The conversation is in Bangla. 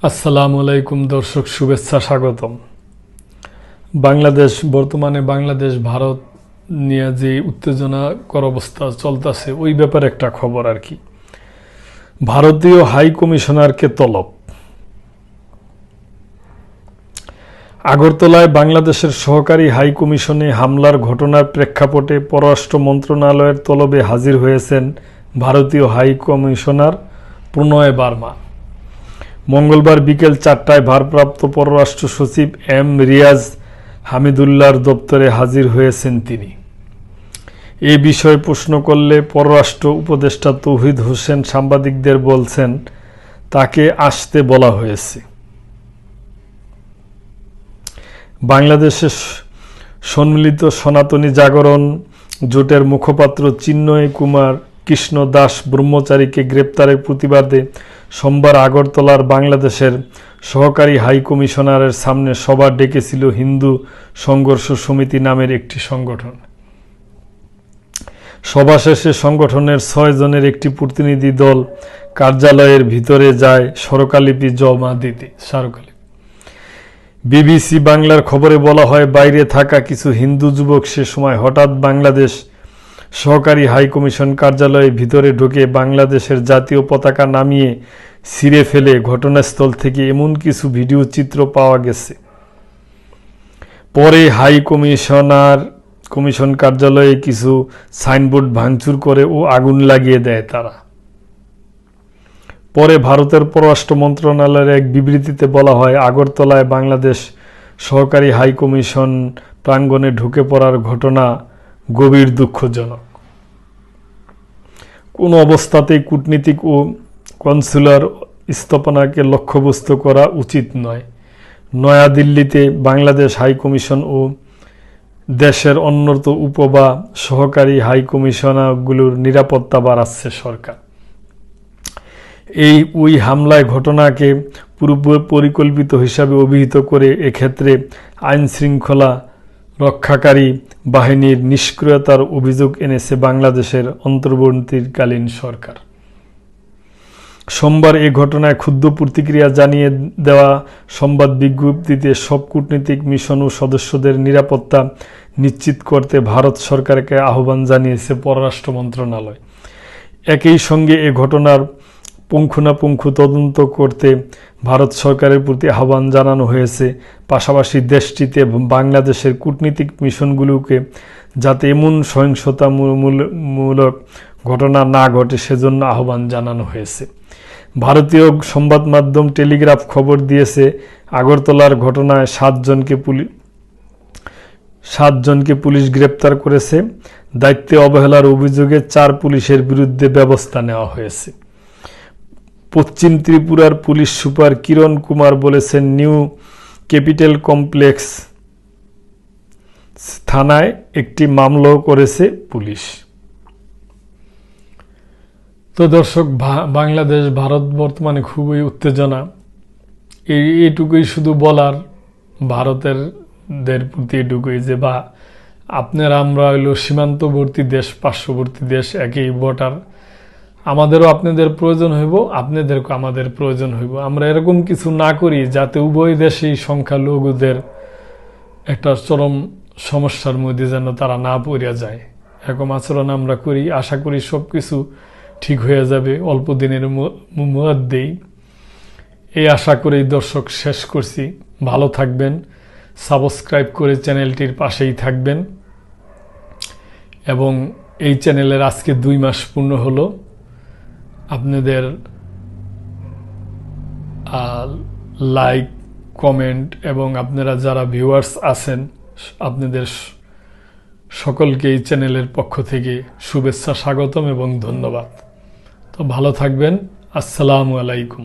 আসসালামু আলাইকুম দর্শক, শুভেচ্ছা, স্বাগতম। বর্তমানে বাংলাদেশ ভারত নিয়ে যে উত্তেজনাকর অবস্থা চলতেছে ওই ব্যাপারে একটা খবর আর কি। ভারতীয় হাই কমিশনারকে তলব। আগরতলায় বাংলাদেশের সহকারী হাই কমিশনে হামলার ঘটনার প্রেক্ষাপটে পররাষ্ট্র মন্ত্রণালয়ের তলবে হাজির হয়েছেন ভারতীয় হাই কমিশনার প্রণয় বার্মা। মঙ্গলবার বিকেল 4টায় ভারপ্রাপ্ত পররাষ্ট্র সচিব এম রিয়াজ হামিদুল্লাহর দপ্তরে হাজির হয়েছেন তিনি। এ বিষয়ে প্রশ্ন করলে পররাষ্ট্র উপদেষ্টা তৌহিদ হোসেন সাংবাদিকদের বলছেন, তাকে আসতে বলা হয়েছে। বাংলাদেশের সম্মিলিত সনাতনী জাগরণ জোটের মুখপাত্র চিন্ময় কুমার কৃষ্ণ দাস ব্রহ্মচারীকে গ্রেপ্তারের প্রতিবাদে সোমবার আগরতলার বাংলাদেশের সহকারী হাই কমিশনারের সামনে সভা ডেকেছিল হিন্দু সংঘর্ষ সমিতি নামের একটি সংগঠন। সভা শেষে সংগঠনের 6 জনের একটি প্রতিনিধি দল কার্যালয়ের ভিতরে যায় স্মারকলিপি জমা দিতে। বিবিসি বাংলার খবরে বলা হয়, বাইরে থাকা কিছু হিন্দু যুবক সে সময় হঠাৎ বাংলাদেশ সহকারী হাই কমিশন কার্যালয়ের ভিতরে ঢুকে বাংলাদেশের জাতীয় পতাকা নামিয়ে ছিঁড়ে ফেলে ঘটনাস্থল থেকে এমন কিছু ভিডিও চিত্র পাওয়া গেছে। পরে হাই কমিশন কার্যালয়ে কিছু সাইনবোর্ড ভাঙচুর করে ও আগুন লাগিয়ে দেয় তারা। পরে ভারতের পররাষ্ট্র মন্ত্রণালয়ের এক বিবৃতিতে বলা হয়, আগরতলায় বাংলাদেশ সহকারী হাই কমিশন প্রাঙ্গণে ঢুকে পড়ার ঘটনা গভীর দুঃখজনক। কোনো অবস্থাতেই কূটনীতিক ও কনসুলার স্থাপনাকে লক্ষ্যবস্তু করা উচিত নয়। নয়াদিল্লিতে বাংলাদেশ হাই কমিশন ও দেশের অন্যত বা সহকারী হাই কমিশনারগুলোর নিরাপত্তা বাড়াচ্ছে সরকার। ওই হামলায় ঘটনাকে পরিকল্পিত হিসাবে অভিহিত করে এক্ষেত্রে আইন শৃঙ্খলা রক্ষাকারী বাহিনীর নিষ্ক্রিয়তার অভিযোগ এনেছে বাংলাদেশের অন্তর্বর্তীকালীন সরকার। সোমবার এ ঘটনায় ক্ষুব্ধ প্রতিক্রিয়া জানিয়ে দেওয়া সংবাদ বিজ্ঞপ্তিতে সব কূটনৈতিক মিশন ও সদস্যদের নিরাপত্তা নিশ্চিত করতে ভারত সরকারকে আহ্বান জানিয়েছে পররাষ্ট্র মন্ত্রণালয়। একই সঙ্গে এ ঘটনার পুঙ্খানুপুঙ্খ তদন্ত করতে ভারত সরকারের প্রতি আহ্বান জানানো হয়েছে। পাশাপাশি দেশটিতে বাংলাদেশের কূটনীতিক মিশনগুলোকে যাতে এমন সহিংসতামূলক ঘটনা না ঘটে সেজন্য আহ্বান জানানো হয়েছে। ভারতীয় সংবাদ মাধ্যম টেলিগ্রাফ খবর দিয়েছে, আগরতলার ঘটনায় 7 জনকে পুলিশ গ্রেপ্তার করেছে। দায়িত্বে অবহেলার অভিযোগে 4 পুলিশের বিরুদ্ধে ব্যবস্থা নেওয়া হয়েছে। পশ্চিম ত্রিপুরার পুলিশ সুপার কিরণ কুমার বলেছেন, নিউ ক্যাপিটাল কমপ্লেক্স থানায় একটি মামলাও করেছে পুলিশ। তো দর্শক, বাংলাদেশ ভারত বর্তমানে খুবই উত্তেজনা। এইটুকুই শুধু বলার ভারতের প্রতি এটুকুই যে আপনারা আমরা হইলো সীমান্তবর্তী দেশ, পার্শ্ববর্তী দেশ, একই বর্ডার। আমাদেরও আপনাদের প্রয়োজন হইব, আপনাদেরকে আমাদের প্রয়োজন হইব। আমরা এরকম কিছু না করি যাতে উভয় দেশেই সংখ্যালঘুদের একটা চরম সমস্যার মধ্যে যেন তারা না পড়িয়া যায়। এরকম আচরণ আমরা করি। আশা করি সব কিছু ঠিক হয়ে যাবে অল্প দিনের মধ্যেই। এই আশা করেই দর্শক শেষ করছি। ভালো থাকবেন, সাবস্ক্রাইব করে চ্যানেলটির পাশেই থাকবেন। এবং এই চ্যানেলের আজকে 2 মাস পূর্ণ হলো। আপনাদের লাইক, কমেন্ট এবং আপনারা যারা ভিউয়ার্স আছেন আপনাদের সকলকে এই চ্যানেলের পক্ষ থেকে শুভেচ্ছা, স্বাগতম এবং ধন্যবাদ। তো ভালো থাকবেন। আসসালামু আলাইকুম।